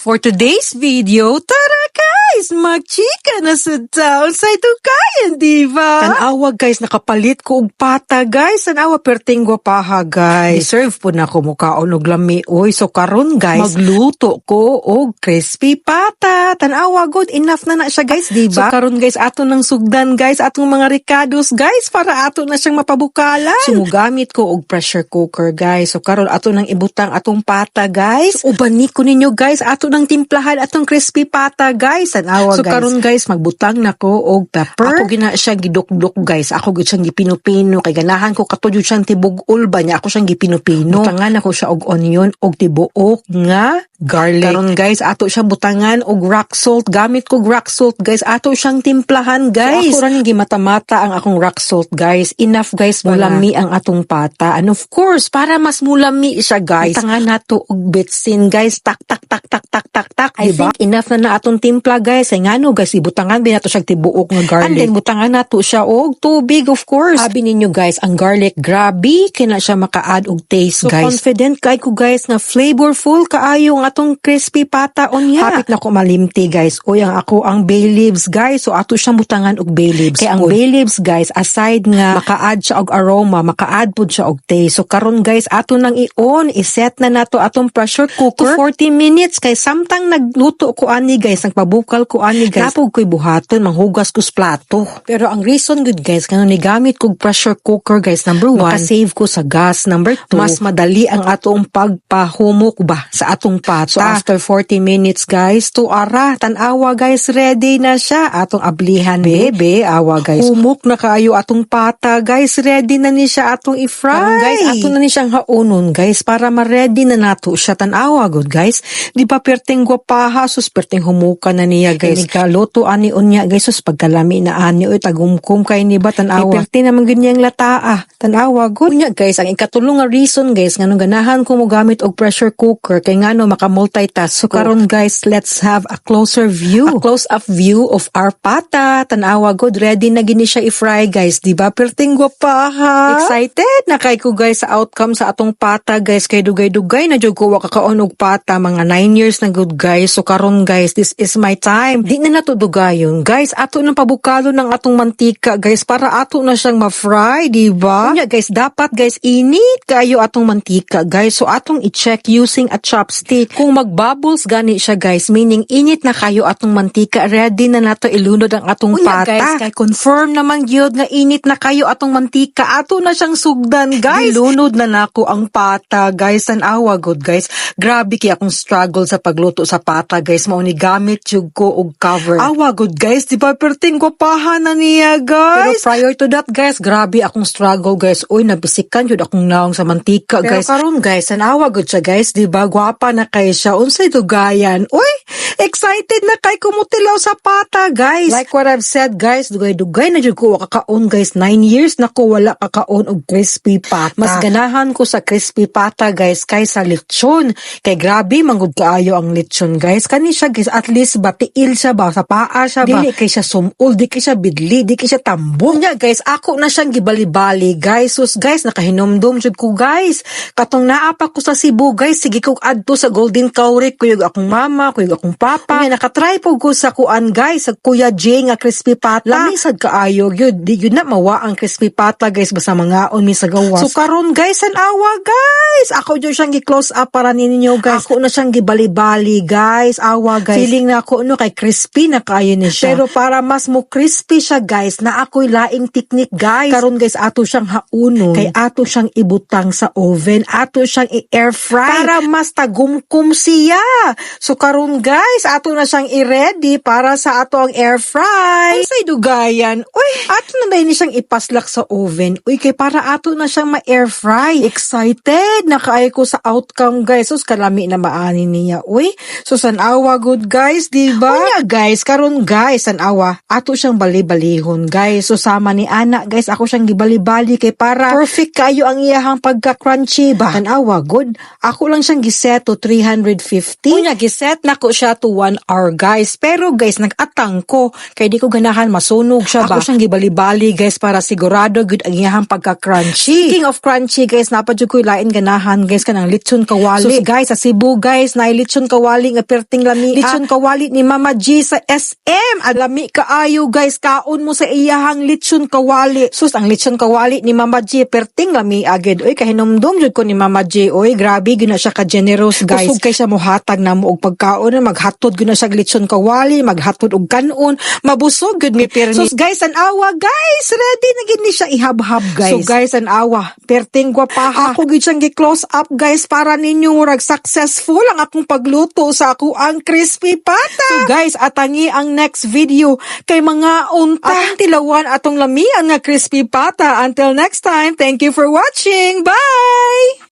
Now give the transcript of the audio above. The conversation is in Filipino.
For today's video, tara guys, magchika na sa town sa Dukayan, di ba? Tanawa guys, nakapalit ko og pata guys. Tanawa perting gwapaha guys. Deserve po na ko mukaon og lami. Oy, so karon guys, magluto ko og crispy pata. Tanawa good, enough na siya guys, di ba? So karon guys, ato nang sugdan guys, atong mga ricados guys, para ato na siyang mapabukalan. So mugamit ko og pressure cooker guys. So karon ato nang ibutang atong pata guys. So, ubani ko ninyo guys, ato nang timplahan atong crispy pata guys. Tanawa so, guys. So karon guys, magbutang na ko og pepper. Ako gina siya gidukduk guys. Ako gid siyang gipino-pino kay ganahan ko katudyo siyang tibug-ul ba niya. Ako siyang gipino-pino. Butangan ako siya og onion og tibuok nga garlic. Karon guys, ato siyang butangan og rock salt. Gamit ko rock salt guys. Ato siyang timplahan guys. So, ako rin gimata-mata ang akong rock salt guys. Enough guys, mulami ang atong pata. And of course, para mas mulami siya guys, butangan nato og bitsin guys. Tak tak tak tak tak tak tak. I think enough na atong timpla guys. Ay ngano guys, ibutangan din nato siyang tibuok nga garlic. And then butangan nato siya og tubig of course. Sabi ninyo guys, ang garlic grabe kina siya maka-add og taste so, guys. So confident kay ko guys na flavorful kaayo ang atong crispy pata onya. Hapit na ko malimti guys. Oy ang ako ang bay leaves guys. So ato siyang butangan og bay leaves. Kay ang bay leaves guys, aside nga maka-add siya og aroma, maka-add pud siya og taste. So karon guys, ato nang i-on, i-set na nato atong pressure cooker to 40 minutes kay samtang nagluto ko ani guys, nagpabukal ko ani guys. Napog ko'y buhaton, manghugas ko sa plato. Pero ang reason good guys, kano ni gamit kog pressure cooker guys, number 1, makasave ko sa gas. Number 2, mas madali ang atong pagpahumok ba sa atong pata. So after 40 minutes guys, to ara, tanawa guys, ready na siya. Atong ablihan bebe, awa guys. Humok na kaayo atong pata guys, ready na ni siya atong i-fry. Karon guys, ato na ni siyang haunon guys, para ma-ready na nato siya. Tanawa good guys. Di ba perting gwapaha, sus perting humuka na niya guys. Kaluto ani unya guys, sus pagkalami na ani oy tagumkum kay ni ba tanawa. Perting naman ganyang lataa. Tanawa good. Unya guys, ang ikatulong nga reason guys, ngano ganahan ko mo gamit og pressure cooker kay ngano maka-multitask. So karon guys, let's have a closer view. A close-up view of our pata. Tanawa good, ready na gini siya i-fry guys. Di ba perting gwapaha? Excited na kay ko guys sa outcome sa atong pata guys. Kay dugay-dugay na jud ko wa kakaon og pata, mga 9 years na good guys. So karon guys, this is my time. Di na nato dugayon guys, ato nang pabukalo ng atong mantika guys, para ato na siyang ma-fry, di ba? Unya guys, dapat guys init kayo atong mantika guys. So atong i-check using a chopstick. Kung magbubbles gani siya guys, meaning init na kayo atong mantika, ready na nato ilunod ang atong pata. Guys, kay confirm naman gyud nga init na kayo atong mantika, ato na siyang sugdan guys. Ilunod na nako ang pata guys. Tanawa good guys. Grabe kay akong struggle sa pagluto sa pata guys, mao ni gamit jud ko og cover. Awa good guys, di ba perting gwapahan na niya guys. Pero prior to that guys, grabe akong struggle guys. Oy, nabisikan jud akong naong sa mantika guys. Pero karon guys, tanawa good siya guys, di ba? Gwapa na kay siya. Unsay dugayan? Oy, excited na kay kumutilaw sa pata guys. Like what I've said guys, dugay-dugay na jud ko kakaon guys. 9 years na ko wala kakaon og crispy pata. Mas ganahan ko sa crispy pata guys kaysa lechon. Kay grabe manggod kaayo ang lechon guys. Kani siya guys, at least batiil siya ba, sa paa siya ba. Dili kay siya sumul, di kay siya bidli, di kay siya tambong. Nya guys, ako na siyang gibali-bali guys. Sus guys, nakahinomdom jud ko guys. Katong naapa ko sa Cebu guys, sige kog adto sa Golden Cowrie, kuyog akong mama, kuyog akong papa. Nya nakatry po ko sa kuan guys, sa Kuya J nga crispy pata. Lamisad kaayo gyud, di gyud na mawa ang crispy pata guys, basta mangaon mi sa gawas. So karon guys, an awa guys, ako jud siyang gi-close up para ninyo guys. Ako na siyang gibali-bali guys, awa guys. Feeling na ako no kay crispy na kaayo ni siya. Pero para mas mo crispy siya guys, na ako'y laing technique guys. Karon guys, ato siyang haunon, kay ato siyang ibutang sa oven, ato siyang i-air fry para mas tagumkum siya. So karon guys, ato na siyang i-ready para sa ato ang air fry. Unsay dugayan? Uy, ato na dahil ni siyang ipaslak sa oven. Uy, kay para ato na siyang ma-air fry. Excited na kaayo ko sa outcome guys. Sus kalami na maani niya. Uy, so sanawa good guys, di ba? Unya guys, karon guys, sanawa, ato siyang bali-balihon guys. So sama ni ana guys, ako siyang gibali-bali kay para perfect kayo ang iyahang pagka-crunchy ba. Tanawa good. Ako lang siyang giset to 350. Unya giset na ko siya to to 1 hour guys. Pero guys, nag-atang ko. Kaya di ko ganahan masunog siya ba. Ako siyang gibali-bali guys para sigurado good ang iyahang pagka-crunchy. Speaking of crunchy guys, napadyo ko lain ganahan guys kanang lechon kawali. So guys, sa Cebu guys, na lechon kawali nga perting lami. Lechon kawali ni Mama G sa SM. Alami kaayo guys, kaon mo sa iyahang lechon kawali. Sus, ang lechon kawali ni Mama G perting lami agad. Oy, kahinomdom jud ko ni Mama G. Oy, grabe gina siya ka-generous guys. Kusog kay siya mohatag na mo og pagkaon, maghatod gud na siya lechon kawali, maghatod og kanon, mabusog gud mi pirmi. So guys, an awa guys, ready na gid ni siya ihab-hab guys. So guys, an awa, perting gwapaha. Ako gid siyang gi-close up guys para ninyo murag successful ang akong pagluto sa ako ang crispy pata. So guys, atangi ang next video kay mga unta atong tilawan atong lamian nga crispy pata. Until next time, thank you for watching. Bye!